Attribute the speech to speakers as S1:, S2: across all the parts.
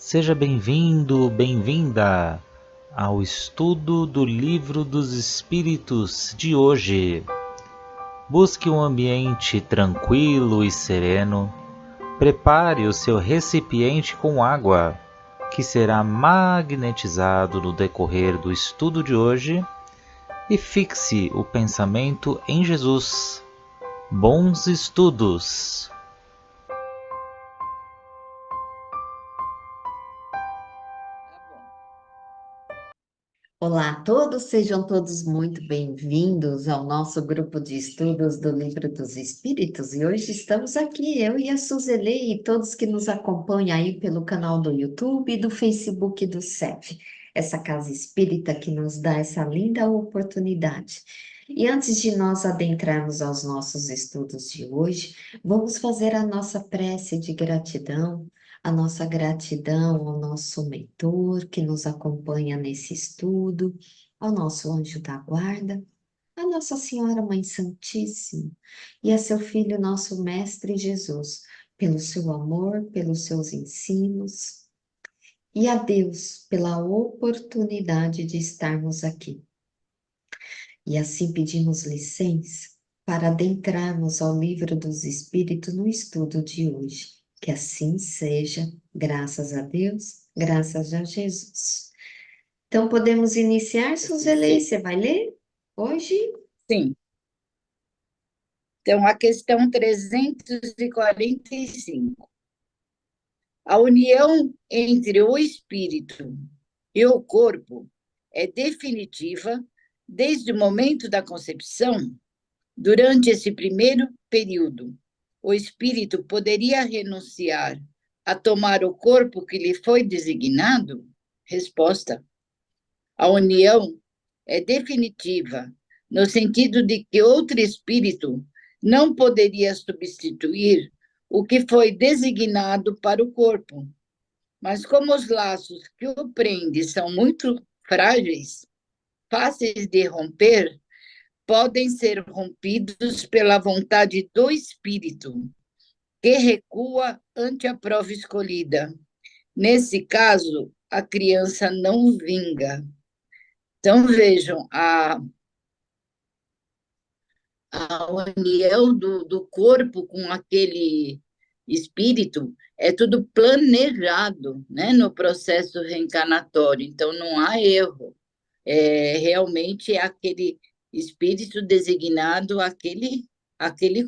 S1: Seja bem-vindo, bem-vinda ao estudo do Livro dos Espíritos de hoje. Busque um ambiente tranquilo e sereno. Prepare o seu recipiente com água, que será magnetizado no decorrer do estudo de hoje, e fixe o pensamento em Jesus. Bons estudos!
S2: Tá bom. Olá a todos, sejam todos muito bem-vindos ao nosso grupo de estudos do Livro dos Espíritos. E hoje estamos aqui, eu e a Suzele e todos que nos acompanham aí pelo canal do YouTube e do Facebook do CEF, essa casa espírita que nos dá essa linda oportunidade. E antes de nós adentrarmos aos nossos estudos de hoje, vamos fazer a nossa prece de gratidão, a nossa gratidão ao nosso mentor que nos acompanha nesse estudo, ao nosso anjo da guarda, a Nossa Senhora Mãe Santíssima e a seu Filho, nosso Mestre Jesus, pelo seu amor, pelos seus ensinos, e a Deus pela oportunidade de estarmos aqui. E assim pedimos licença para adentrarmos ao Livro dos Espíritos no estudo de hoje. Que assim seja, graças a Deus, graças a Jesus. Então, podemos iniciar, Suzele?
S3: Sim,
S2: Você vai ler hoje?
S3: sim. Então, a questão 345. A união entre o espírito e o corpo é definitiva desde o momento da concepção. Durante esse primeiro período, o espírito poderia renunciar a tomar o corpo que lhe foi designado? Resposta: a união é definitiva, no sentido de que outro espírito não poderia substituir o que foi designado para o corpo. Mas como os laços que o prendem são muito frágeis, fáceis de romper, podem ser rompidos pela vontade do espírito, que recua ante a prova escolhida. Nesse caso, a criança não vinga. Então, vejam, a união do corpo com aquele espírito é tudo planejado, né, no processo reencarnatório, então não há erro. Realmente é aquele espírito designado aquele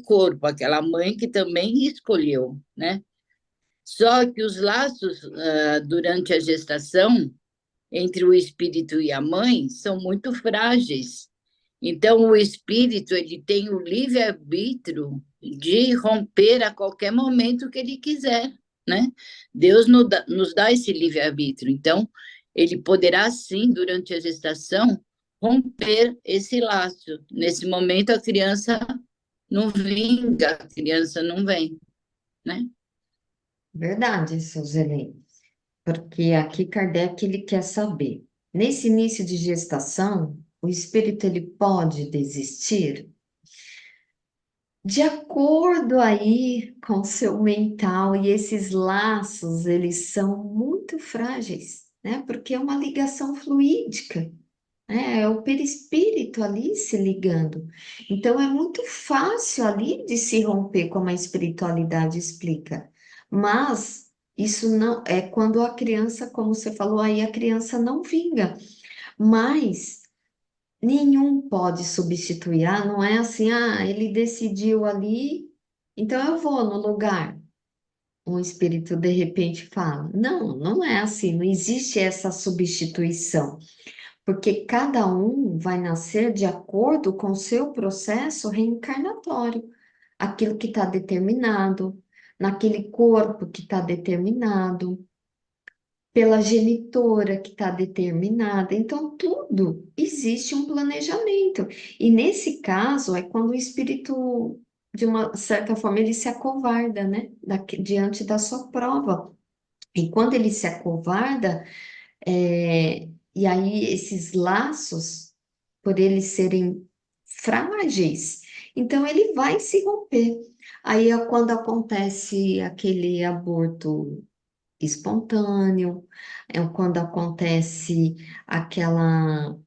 S3: corpo, aquela mãe que também escolheu, né? Só que os laços durante a gestação entre o espírito e a mãe são muito frágeis. Então, o espírito ele tem o livre-arbítrio de romper a qualquer momento que ele quiser, né? Deus nos dá esse livre-arbítrio. Então, ele poderá, sim, durante a gestação, romper esse laço. Nesse momento, a criança não vinga, a criança não vem, né?
S2: Verdade, Suzele. Porque aqui Kardec ele quer saber. Nesse início de gestação, o espírito ele pode desistir? De acordo aí com o seu mental, e esses laços, eles são muito frágeis, né? Porque é uma ligação fluídica, né? É o perispírito ali se ligando. Então, é muito fácil ali de se romper, como a espiritualidade explica. Mas isso não é quando a criança, como você falou aí, a criança não vinga. Mas nenhum pode substituir. Ah, não é assim, ah, ele decidiu ali, então eu vou no lugar. Um espírito de repente fala: não, não é assim, não existe essa substituição, porque cada um vai nascer de acordo com o seu processo reencarnatório, aquilo que está determinado, naquele corpo que está determinado pela genitora que está determinada. Então, tudo existe um planejamento. E nesse caso, é quando o espírito, de uma certa forma, ele se acovarda, né? Diante da sua prova. E quando ele se acovarda, e aí esses laços, por eles serem frágeis, então ele vai se romper. Aí é quando acontece aquele aborto espontâneo, é quando acontece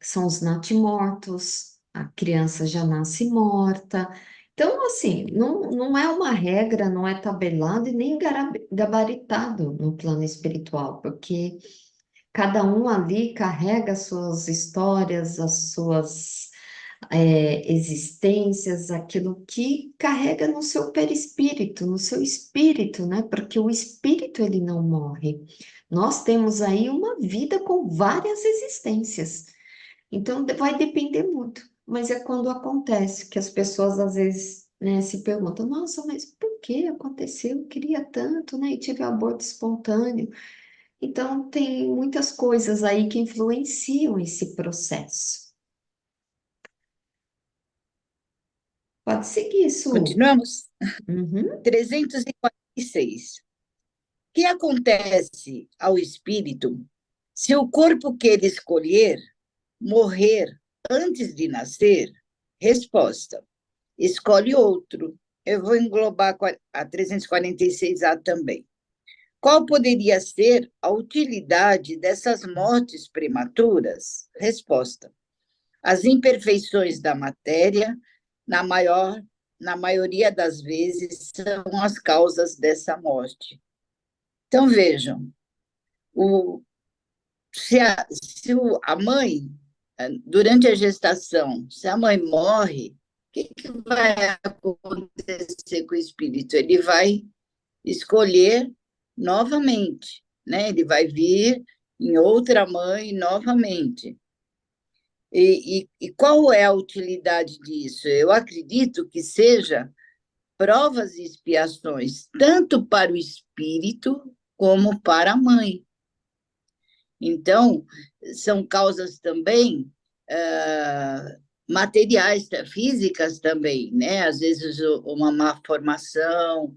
S2: são os natimortos, a criança já nasce morta. Então, assim, não é uma regra, não é tabelado e nem gabaritado no plano espiritual, porque cada um ali carrega as suas histórias, as suas existências, aquilo que carrega no seu perispírito, no seu espírito, né? Porque o espírito ele não morre. Nós temos aí uma vida com várias existências. Então vai depender muito. Mas é quando acontece que as pessoas às vezes, né, se perguntam: nossa, mas por que aconteceu? Eu queria tanto, né? E tive aborto espontâneo. Então tem muitas coisas aí que influenciam esse processo. Pode seguir, Su.
S3: Continuamos?
S2: Uhum.
S3: 346. O que acontece ao espírito se o corpo que ele escolher morrer antes de nascer? Resposta: escolhe outro. Eu vou englobar a 346A também. Qual poderia ser a utilidade dessas mortes prematuras? Resposta: as imperfeições da matéria, na maior, na maioria das vezes, são as causas dessa morte. Então, vejam, o, se a mãe, durante a gestação, se a mãe morre, o que vai acontecer com o espírito? Ele vai escolher novamente, né? Ele vai vir em outra mãe novamente. E qual é a utilidade disso? Eu acredito que seja provas e expiações, tanto para o espírito como para a mãe. Então, são causas também materiais, físicas também, né? Às vezes, uma má formação,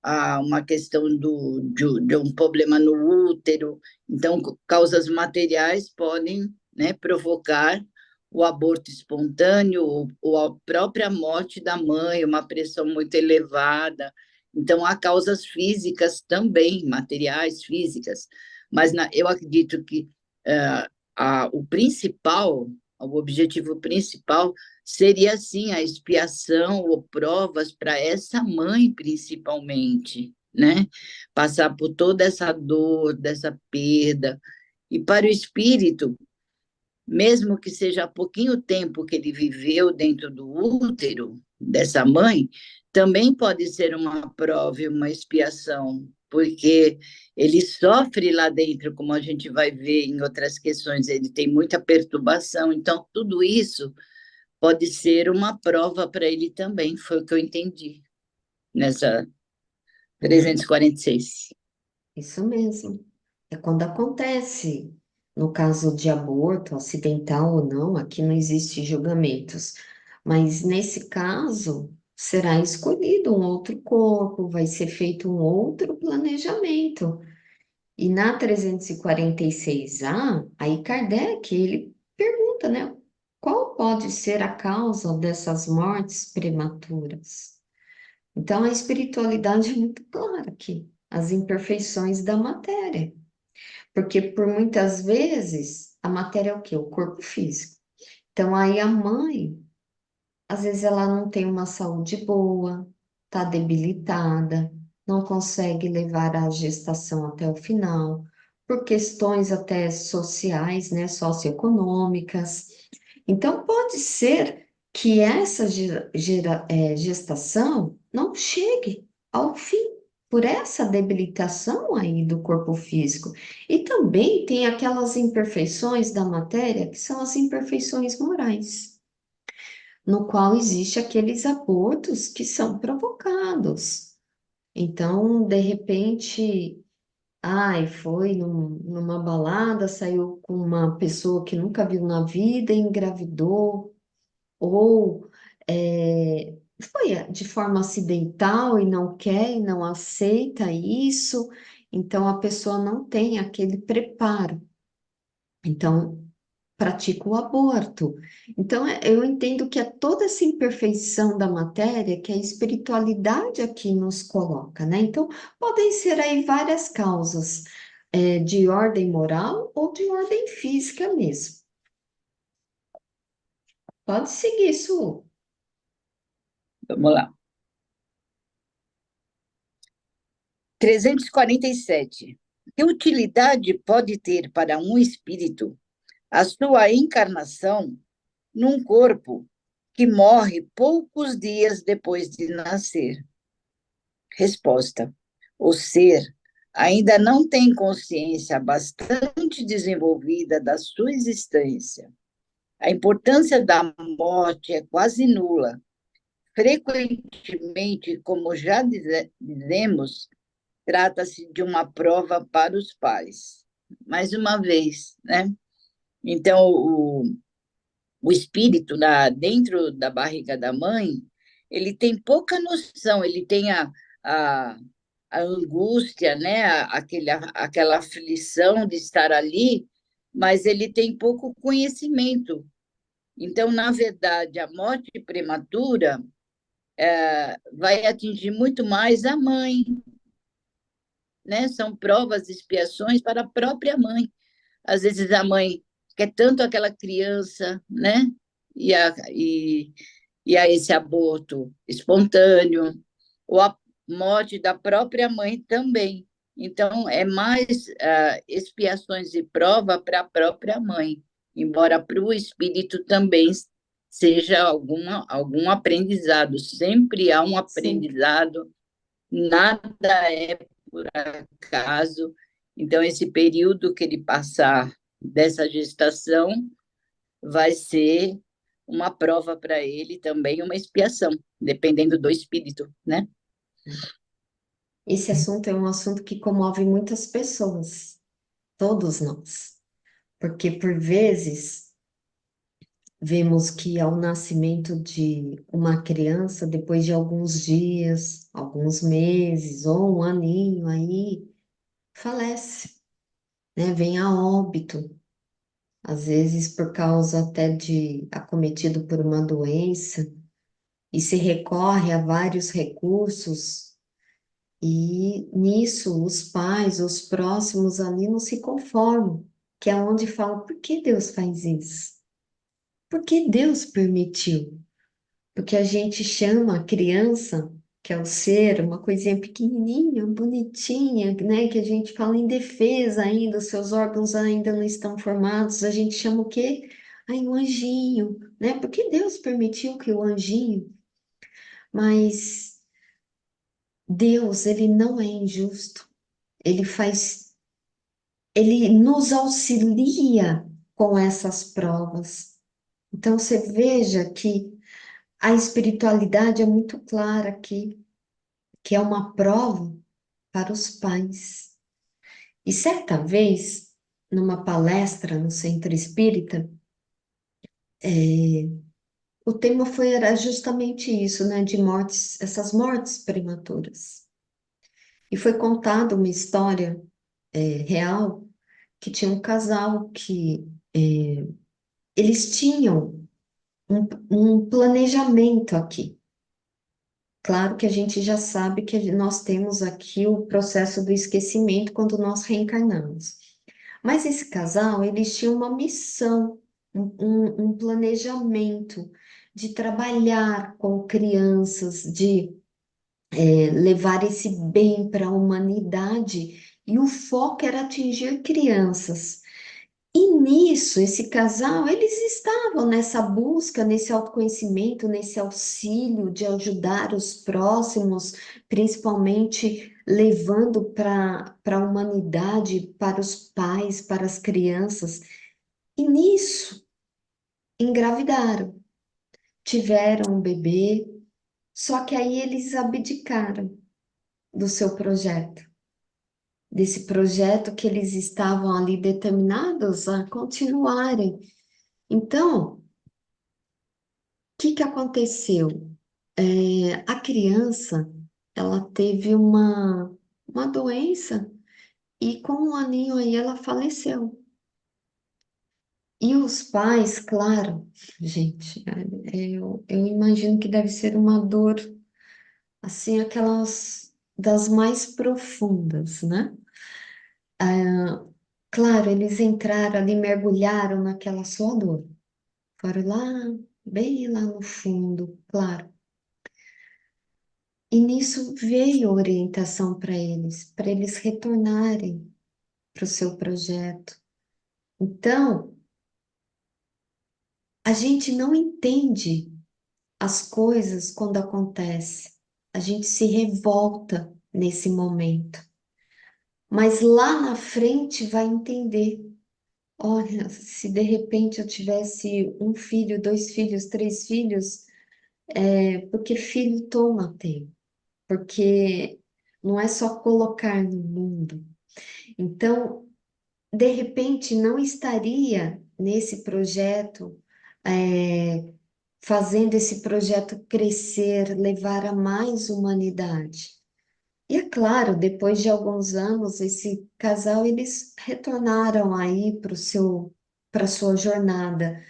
S3: uma questão de um problema no útero. Então, causas materiais podem, né, provocar o aborto espontâneo ou a própria morte da mãe, uma pressão muito elevada. Então, há causas físicas também, materiais, físicas. Mas eu acredito que o principal, o objetivo principal seria, sim, a expiação ou provas para essa mãe, principalmente, né? Passar por toda essa dor, dessa perda. E para o espírito, mesmo que seja pouquinho tempo que ele viveu dentro do útero dessa mãe, também pode ser uma prova e uma expiação, porque ele sofre lá dentro, como a gente vai ver em outras questões, ele tem muita perturbação. Então, tudo isso pode ser uma prova para ele também, foi o que eu entendi nessa 346.
S2: Isso mesmo. É quando acontece. No caso de aborto, acidental ou não, aqui não existe julgamentos. Mas nesse caso, será escolhido um outro corpo, vai ser feito um outro planejamento. E na 346A, aí Kardec, ele pergunta, né? Qual pode ser a causa dessas mortes prematuras? Então, a espiritualidade é muito clara aqui, as imperfeições da matéria. Porque por muitas vezes a matéria é o quê? O corpo físico. Então aí a mãe, às vezes ela não tem uma saúde boa, está debilitada, não consegue levar a gestação até o final, por questões até sociais, né, socioeconômicas. Então pode ser que essa gestação não chegue ao fim por essa debilitação aí do corpo físico. E também tem aquelas imperfeições da matéria que são as imperfeições morais, no qual existe aqueles abortos que são provocados. Então, de repente, ai, foi numa balada, saiu com uma pessoa que nunca viu na vida e engravidou, ou foi de forma acidental e não quer e não aceita isso, então a pessoa não tem aquele preparo. Então, pratica o aborto. Então, eu entendo que é toda essa imperfeição da matéria que a espiritualidade aqui nos coloca, né? Então, podem ser aí várias causas, de ordem moral ou de ordem física mesmo. Pode seguir isso.
S3: Vamos lá. 347. Que utilidade pode ter para um espírito a sua encarnação num corpo que morre poucos dias depois de nascer? Resposta: o ser ainda não tem consciência bastante desenvolvida da sua existência. A importância da morte é quase nula. Frequentemente, como já dizemos, trata-se de uma prova para os pais. Mais uma vez, né? Então, o espírito dentro da barriga da mãe, ele tem pouca noção, ele tem a, a angústia, né? Aquela aflição de estar ali, mas ele tem pouco conhecimento. Então, na verdade, a morte prematura vai atingir muito mais a mãe, né? São provas, expiações para a própria mãe. Às vezes a mãe quer tanto aquela criança, né? E a esse aborto espontâneo, ou a morte da própria mãe também. Então, é mais expiações e prova para a própria mãe, embora para o espírito também seja algum aprendizado. Sempre há um
S2: Sempre.
S3: aprendizado, nada é por acaso. Então, esse período que ele passar dessa gestação vai ser uma prova para ele também, uma expiação, dependendo do espírito, né?
S2: Esse assunto é um assunto que comove muitas pessoas, todos nós, porque por vezes vemos que ao nascimento de uma criança, depois de alguns dias, alguns meses ou um aninho aí, falece, né? Vem a óbito, às vezes por causa até de acometido por uma doença, e se recorre a vários recursos, e nisso os pais, os próximos ali não se conformam, que é onde falam, por que Deus faz isso? Por que Deus permitiu? Porque a gente chama a criança, que é o ser, uma coisinha pequenininha, bonitinha, né? Que a gente fala indefesa ainda, os seus órgãos ainda não estão formados. A gente chama o quê? Ai, um anjinho, né? Porque Deus permitiu que o anjinho, mas Deus, ele não é injusto. Ele faz, ele nos auxilia com essas provas. Então, você veja que a espiritualidade é muito clara aqui, que é uma prova para os pais. E certa vez, numa palestra no Centro Espírita, o tema era justamente isso, né, de mortes, essas mortes prematuras. E foi contada uma história, real, que tinha um casal que eles tinham um planejamento aqui. Claro que a gente já sabe que nós temos aqui o processo do esquecimento quando nós reencarnamos. Mas esse casal, eles tinham uma missão, um planejamento de trabalhar com crianças, de levar esse bem para a humanidade, e o foco era atingir crianças. E nisso, esse casal, eles estavam nessa busca, nesse autoconhecimento, nesse auxílio de ajudar os próximos, principalmente levando para a humanidade, para os pais, para as crianças. E nisso, engravidaram, tiveram um bebê, só que aí eles abdicaram do seu projeto, desse projeto que eles estavam ali determinados a continuarem. Então, que aconteceu? A criança, ela teve uma doença e com um aninho aí ela faleceu. E os pais, claro, gente, eu imagino que deve ser uma dor, assim, aquelas das mais profundas, né? Ah, claro, eles entraram ali, mergulharam naquela sua dor. Foram lá, bem lá no fundo, claro. E nisso veio orientação para eles retornarem para o seu projeto. Então, a gente não entende as coisas quando acontece. A gente se revolta nesse momento. Mas lá na frente vai entender. Olha, se de repente eu tivesse um filho, dois filhos, três filhos, porque filho toma tempo, porque não é só colocar no mundo. Então, de repente, não estaria nesse projeto, fazendo esse projeto crescer, levar a mais humanidade. E é claro, depois de alguns anos, esse casal, eles retornaram aí para sua jornada.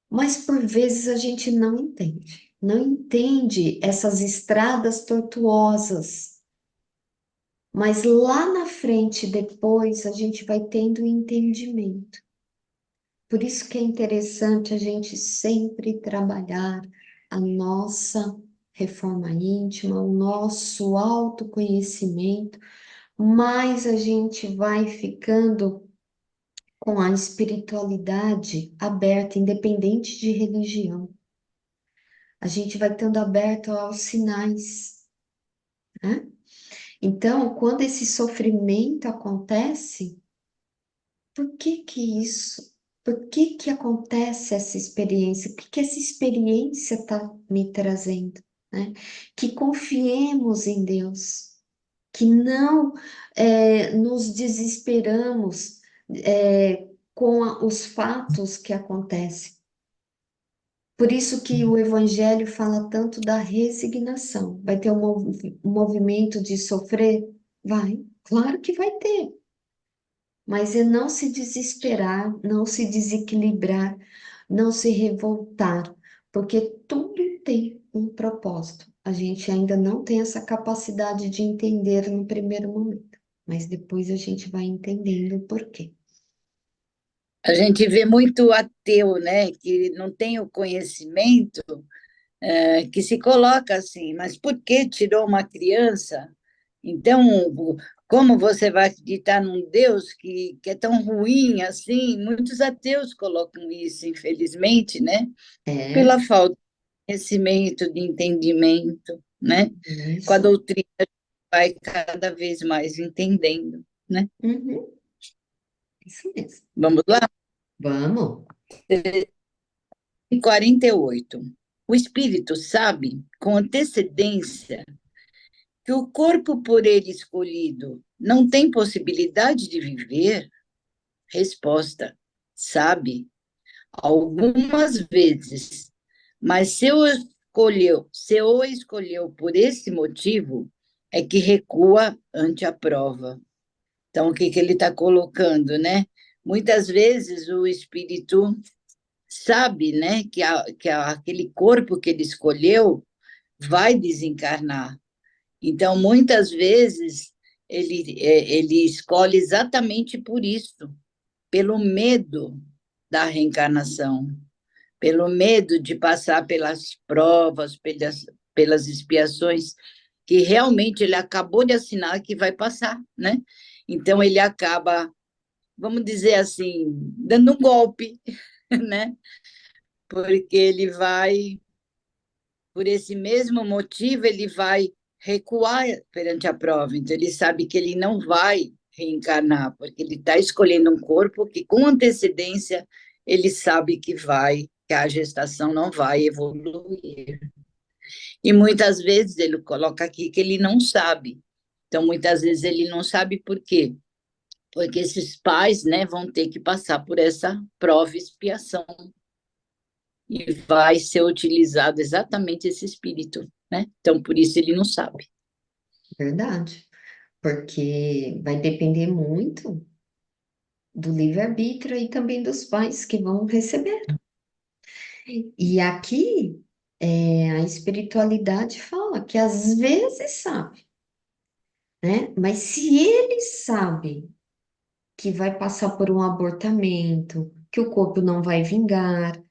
S2: Mas por vezes a gente não entende. Não entende essas estradas tortuosas. Mas lá na frente, depois, a gente vai tendo entendimento. Por isso que é interessante a gente sempre trabalhar a nossa reforma íntima, o nosso autoconhecimento, mais a gente vai ficando com a espiritualidade aberta, independente de religião. A gente vai estando aberto aos sinais, né? Então, quando esse sofrimento acontece, por que que isso? Por que que acontece essa experiência? O que que essa experiência está me trazendo, né? Que confiemos em Deus, que não nos desesperamos com os fatos que acontecem. Por isso que o Evangelho fala tanto da resignação. Vai ter um movimento de sofrer? Vai, claro que vai ter. Mas é não se desesperar, não se desequilibrar, não se revoltar, porque tudo tem um propósito. A gente ainda não tem essa capacidade de entender no primeiro momento, mas depois a gente vai entendendo o porquê.
S3: A gente vê muito ateu, né, que não tem o conhecimento, que se coloca assim, mas por que tirou uma criança? Então, como você vai acreditar num Deus que é tão ruim assim? Muitos ateus colocam isso, infelizmente, né?
S2: É,
S3: Pela falta de conhecimento, de entendimento, né? Com a
S2: isso.
S3: doutrina vai cada vez mais entendendo, né?
S2: Uhum, isso mesmo.
S3: Vamos lá?
S2: Vamos.
S3: 48. O espírito sabe com antecedência que o corpo por ele escolhido não tem possibilidade de viver? Resposta: sabe, algumas vezes, mas se o escolheu por esse motivo, é que recua ante a prova. Então, o que, que ele está colocando, né? Muitas vezes o espírito sabe, né, aquele corpo que ele escolheu vai desencarnar. Então, muitas vezes, ele escolhe exatamente por isso, pelo medo da reencarnação, pelo medo de passar pelas provas, pelas expiações, que realmente ele acabou de assinar que vai passar, né? Então, ele acaba, vamos dizer assim, dando um golpe, né? Porque ele vai, por esse mesmo motivo, ele vai recuar perante a prova. Então, ele sabe que ele não vai reencarnar, porque ele está escolhendo um corpo que, com antecedência, ele sabe que a gestação não vai evoluir. E muitas vezes ele coloca aqui que ele não sabe. Então, muitas vezes ele não sabe por quê? Porque esses pais, né, vão ter que passar por essa prova e expiação e vai ser utilizado exatamente esse espírito, né? Então, por isso ele não sabe.
S2: Verdade. Porque vai depender muito. do livre-arbítrio e também dos pais que vão receber. E aqui a espiritualidade fala que às vezes sabe, né? Mas se ele sabe que vai passar por um abortamento, que o corpo não vai vingar,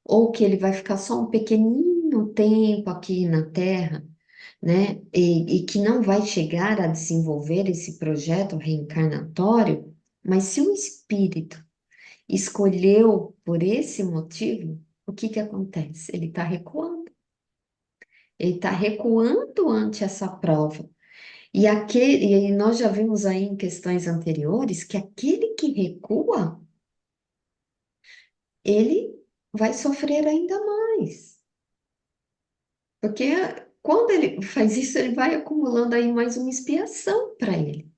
S2: ou que ele vai ficar só um pequenino tempo aqui na Terra, né? E que não vai chegar a desenvolver esse projeto reencarnatório, mas se o espírito escolheu por esse motivo, o que que acontece? Ele está recuando. Ele está recuando ante essa prova. E aí nós já vimos aí em questões anteriores que aquele que recua, ele vai sofrer ainda mais. Porque quando ele faz isso, ele vai acumulando aí mais uma expiação para ele.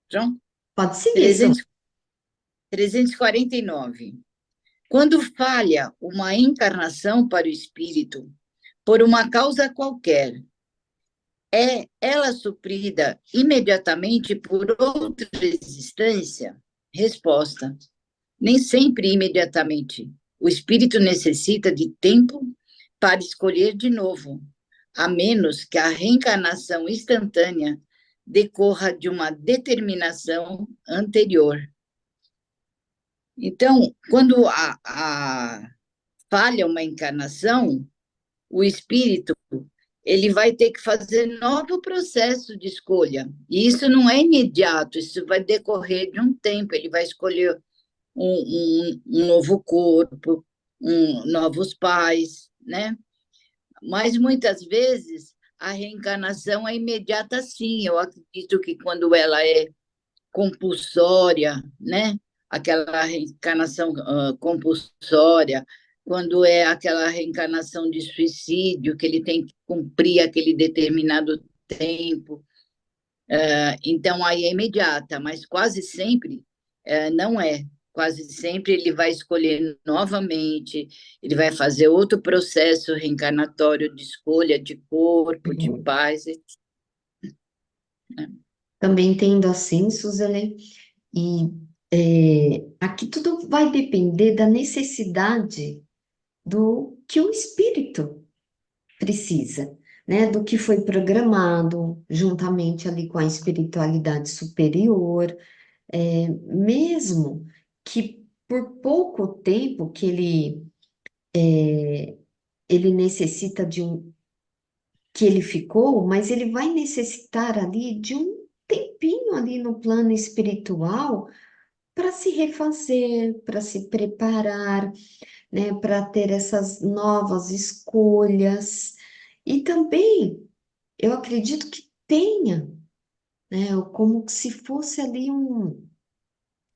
S3: João?
S2: Pode seguir, Sô.
S3: 300, 349. Quando falha uma encarnação para o espírito, por uma causa qualquer, é ela suprida imediatamente por outra existência? Resposta: nem sempre imediatamente. O espírito necessita de tempo para escolher de novo, a menos que a reencarnação instantânea decorra de uma determinação anterior. Então, quando falha uma encarnação, o espírito ele vai ter que fazer novo processo de escolha. E isso não é imediato, isso vai decorrer de um tempo. Ele vai escolher um novo corpo, novos pais, né? Mas muitas vezes a reencarnação é imediata, sim. Eu acredito que quando ela é compulsória, né? Aquela reencarnação compulsória, quando é aquela reencarnação de suicídio, que ele tem que cumprir aquele determinado tempo. Então, aí é imediata, mas quase sempre não é. Quase sempre ele vai escolher novamente, ele vai fazer outro processo reencarnatório de escolha de corpo, de paz, né?
S2: Também entendo assim, Suzane, e aqui tudo vai depender da necessidade do que o espírito precisa, né? Do que foi programado juntamente ali com a espiritualidade superior, mesmo que por pouco tempo que ele necessita de que ele ficou, mas ele vai necessitar ali de um tempinho ali no plano espiritual para se refazer, para se preparar, né, para ter essas novas escolhas. E também, eu acredito que tenha, né, como se fosse ali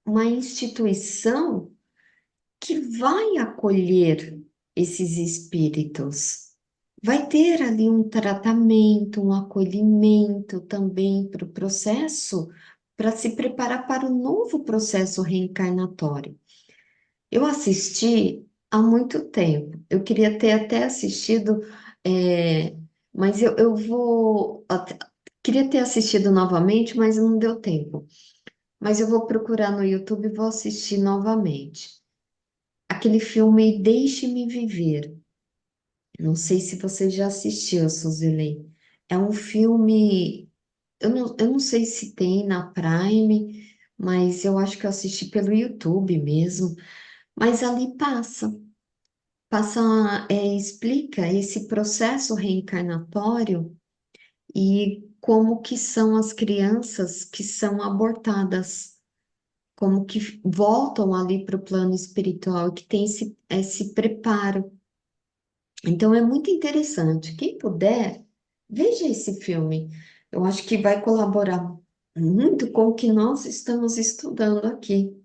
S2: uma instituição que vai acolher esses espíritos. Vai ter ali um tratamento, um acolhimento também para o processo, para se preparar para o novo processo reencarnatório. Eu assisti há muito tempo. Eu queria ter até assistido, mas eu queria ter assistido novamente, mas não deu tempo. Mas eu vou procurar no YouTube e vou assistir novamente. Aquele filme Deixe-me Viver. Não sei se você já assistiu, Suzilei. É um filme, eu não sei se tem na Prime, mas eu acho que eu assisti pelo YouTube mesmo. Mas ali explica esse processo reencarnatório e como que são as crianças que são abortadas, como que voltam ali para o plano espiritual, que tem esse preparo. Então é muito interessante. Quem puder, veja esse filme. Eu acho que vai colaborar muito com o que nós estamos estudando aqui.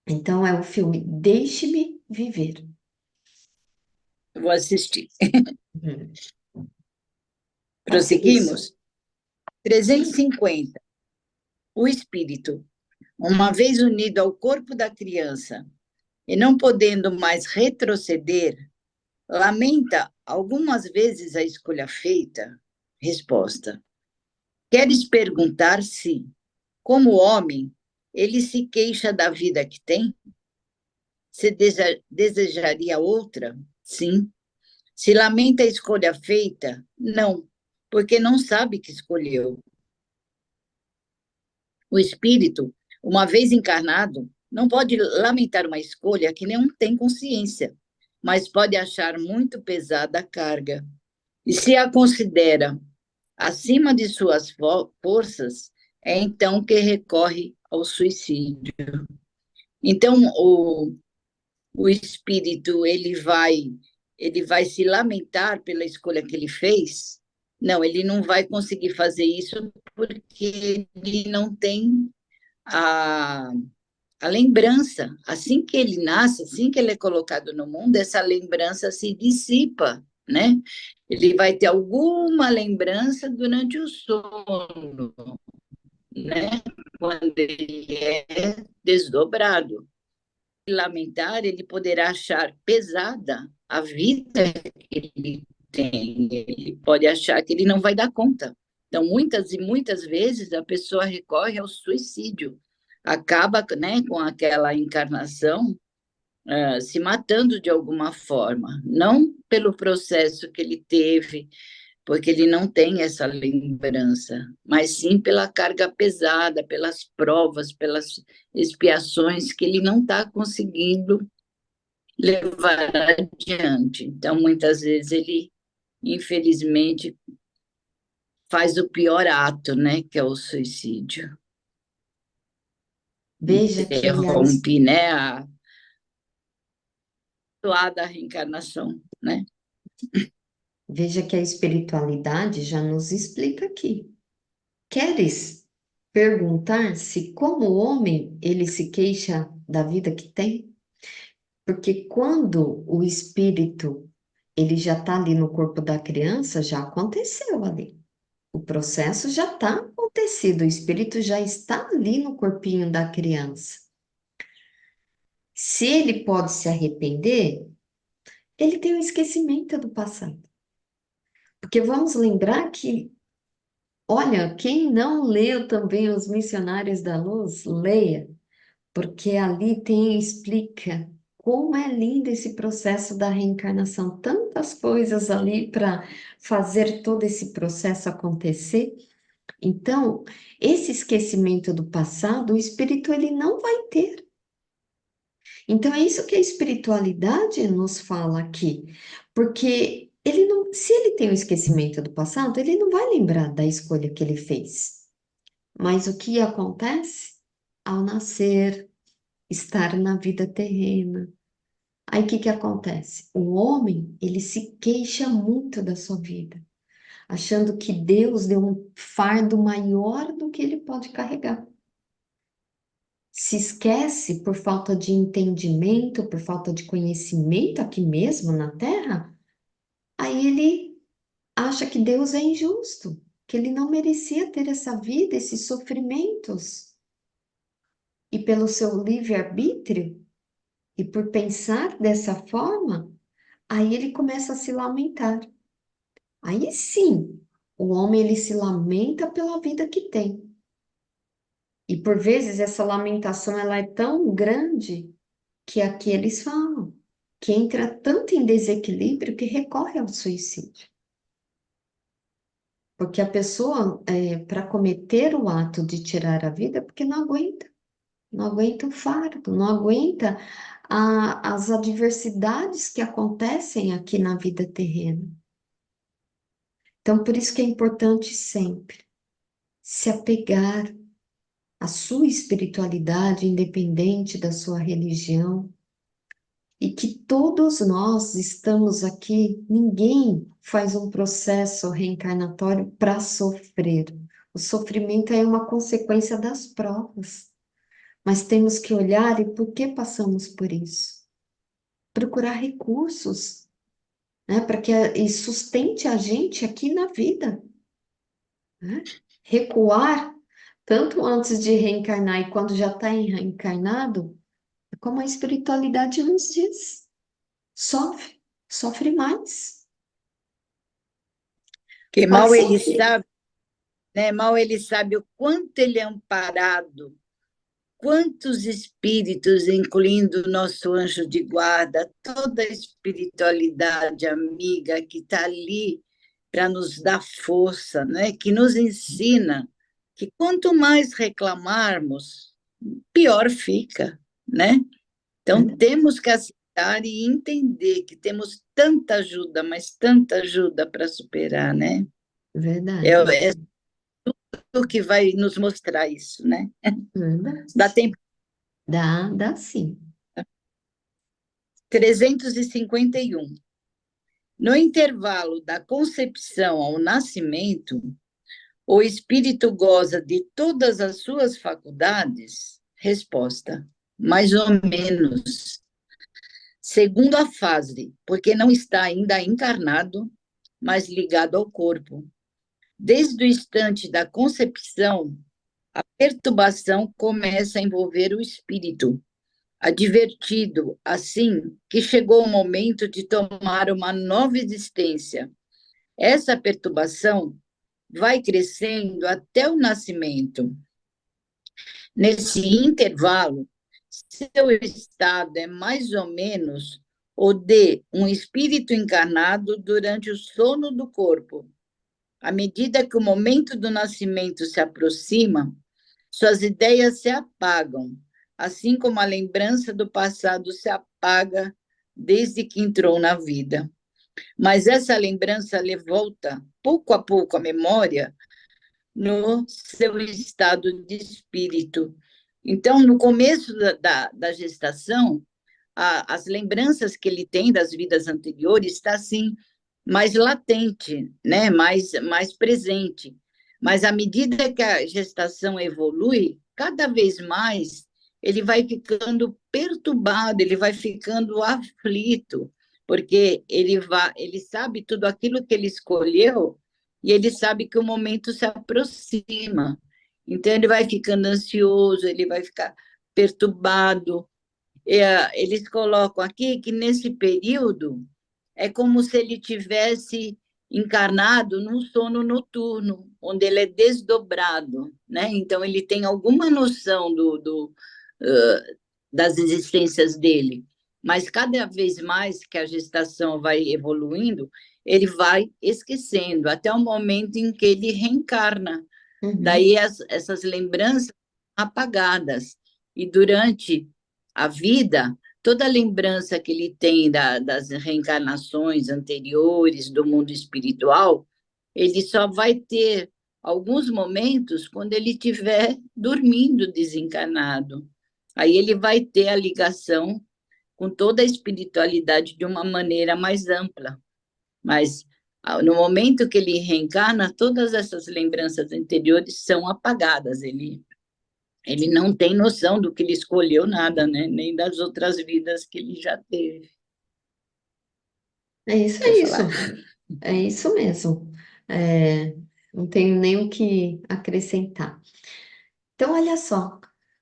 S2: Então é o filme Deixe-me Viver.
S3: Vou assistir.
S2: Uhum. Pode seguir, Su.
S3: Prosseguimos? 350. O espírito, uma vez unido ao corpo da criança e não podendo mais retroceder, lamenta algumas vezes a escolha feita? Resposta: Queres perguntar se, como homem, ele se queixa da vida que tem? Se desejaria outra? Sim. Se lamenta a escolha feita? Não, porque não sabe que escolheu. O espírito, uma vez encarnado, não pode lamentar uma escolha que não tem consciência, mas pode achar muito pesada a carga. E se a considera acima de suas forças, é então que recorre ao suicídio. Então, o espírito ele vai se lamentar pela escolha que ele fez? Não, ele não vai conseguir fazer isso porque ele não tem a, a lembrança. Assim que ele nasce, assim que ele é colocado no mundo, essa lembrança se dissipa, né? Ele vai ter alguma lembrança durante o sono, né? Quando ele é desdobrado. Lamentar, ele poderá achar pesada a vida que ele tem, ele pode achar que ele não vai dar conta. Então, muitas e muitas vezes a pessoa recorre ao suicídio, acaba, né, com aquela encarnação, se matando de alguma forma, não pelo processo que ele teve, porque ele não tem essa lembrança, mas sim pela carga pesada, pelas provas, pelas expiações que ele não está conseguindo levar adiante. Então, muitas vezes ele, infelizmente, faz o pior ato, né, que é o suicídio.
S2: Veja que
S3: Interrompe, né, a da reencarnação, né?
S2: veja que a espiritualidade já nos explica aqui. Queres perguntar se, como homem, ele se queixa da vida que tem? Porque quando o espírito ele já está ali no corpo da criança, já aconteceu ali. O processo já está acontecido, o espírito já está ali no corpinho da criança. Se ele pode se arrepender, ele tem um esquecimento do passado. Porque vamos lembrar que, olha, quem não leu também Os Missionários da Luz, leia, porque ali tem, explica como é lindo esse processo da reencarnação, tantas coisas ali para fazer todo esse processo acontecer. Então, esse esquecimento do passado, o espírito ele não vai ter. Então, é isso que a espiritualidade nos fala aqui, porque ele não, se ele tem o esquecimento do passado, ele não vai lembrar da escolha que ele fez. Mas o que acontece ao nascer, estar na vida terrena? Aí o que que acontece? O homem, ele se queixa muito da sua vida, achando que Deus deu um fardo maior do que ele pode carregar. Se esquece por falta de entendimento, por falta de conhecimento aqui mesmo na Terra, aí ele acha que Deus é injusto, que ele não merecia ter essa vida, esses sofrimentos. E pelo seu livre-arbítrio, e por pensar dessa forma, aí ele começa a se lamentar. Aí sim, o homem ele se lamenta pela vida que tem. E por vezes essa lamentação ela é tão grande que aqui eles falam que entra tanto em desequilíbrio que recorre ao suicídio. Porque a pessoa, para cometer o ato de tirar a vida, é porque não aguenta. Não aguenta o fardo, não aguenta as adversidades que acontecem aqui na vida terrena. Então, por isso que é importante sempre se apegar à sua espiritualidade, independente da sua religião, e que todos nós estamos aqui, ninguém faz um processo reencarnatório para sofrer. O sofrimento é uma consequência das provas, mas temos que olhar e por que passamos por isso? Procurar recursos, né, para que e sustente a gente aqui na vida, né? Recuar, tanto antes de reencarnar e quando já está reencarnado, como a espiritualidade nos diz. Sofre, sofre mais.
S3: Que mal
S2: Passa.
S3: ele sabe né? Mal ele sabe o quanto ele é amparado, quantos espíritos, incluindo o nosso anjo de guarda, toda a espiritualidade amiga que está ali para nos dar força, né? Que nos ensina que quanto mais reclamarmos, pior fica, né? Então,
S2: Verdade.
S3: temos que aceitar e entender que temos tanta ajuda, mas tanta ajuda para superar, né? É,
S2: Verdade.
S3: é o que vai nos mostrar isso, né? Dá
S2: Verdade.
S3: tempo.
S2: Dá sim.
S3: 351. No intervalo da concepção ao nascimento, o espírito goza de todas as suas faculdades? Resposta: mais ou menos. Segundo a fase, porque não está ainda encarnado, mas ligado ao corpo. Desde o instante da concepção, a perturbação começa a envolver o espírito, advertido, assim, que chegou o momento de tomar uma nova existência. Essa perturbação vai crescendo até o nascimento. Nesse intervalo, seu estado é mais ou menos o de um espírito encarnado durante o sono do corpo. À medida que o momento do nascimento se aproxima, suas ideias se apagam, assim como a lembrança do passado se apaga desde que entrou na vida. Mas essa lembrança lhe volta, pouco a pouco, à memória, no seu estado de espírito. Então, no começo da gestação, as lembranças que ele tem das vidas anteriores está assim mais latente, né? mais presente. Mas à medida que a gestação evolui, cada vez mais ele vai ficando perturbado, ele vai ficando aflito, porque ele sabe tudo aquilo que ele escolheu e ele sabe que o momento se aproxima. Então ele vai ficando ansioso, ele vai ficar perturbado. Eles colocam aqui que nesse período é como se ele tivesse encarnado num sono noturno, onde ele é desdobrado, né? Então ele tem alguma noção das existências dele, mas cada vez mais que a gestação vai evoluindo, ele vai esquecendo, até o momento em que ele reencarna.
S2: Uhum.
S3: Daí essas lembranças apagadas. E durante a vida, toda a lembrança que ele tem das reencarnações anteriores, do mundo espiritual, ele só vai ter alguns momentos quando ele estiver dormindo desencarnado. Aí ele vai ter a ligação com toda a espiritualidade de uma maneira mais ampla. Mas no momento que ele reencarna, todas essas lembranças anteriores são apagadas. Ele não tem noção do que ele escolheu nada, né? Nem das outras vidas que ele já teve.
S2: É isso,
S3: Quer
S2: é isso.
S3: falar?
S2: É isso mesmo. É, não tenho nem o que acrescentar. Então, olha só,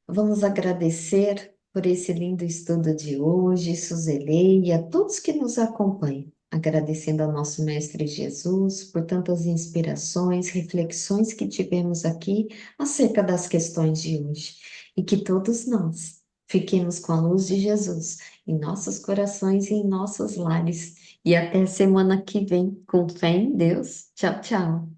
S2: vamos agradecer por esse lindo estudo de hoje, Suzelei, e a todos que nos acompanham. Agradecendo ao nosso Mestre Jesus por tantas inspirações, reflexões que tivemos aqui acerca das questões de hoje. E que todos nós fiquemos com a luz de Jesus em nossos corações e em nossos lares. E até semana que vem, com fé em Deus. Tchau, tchau.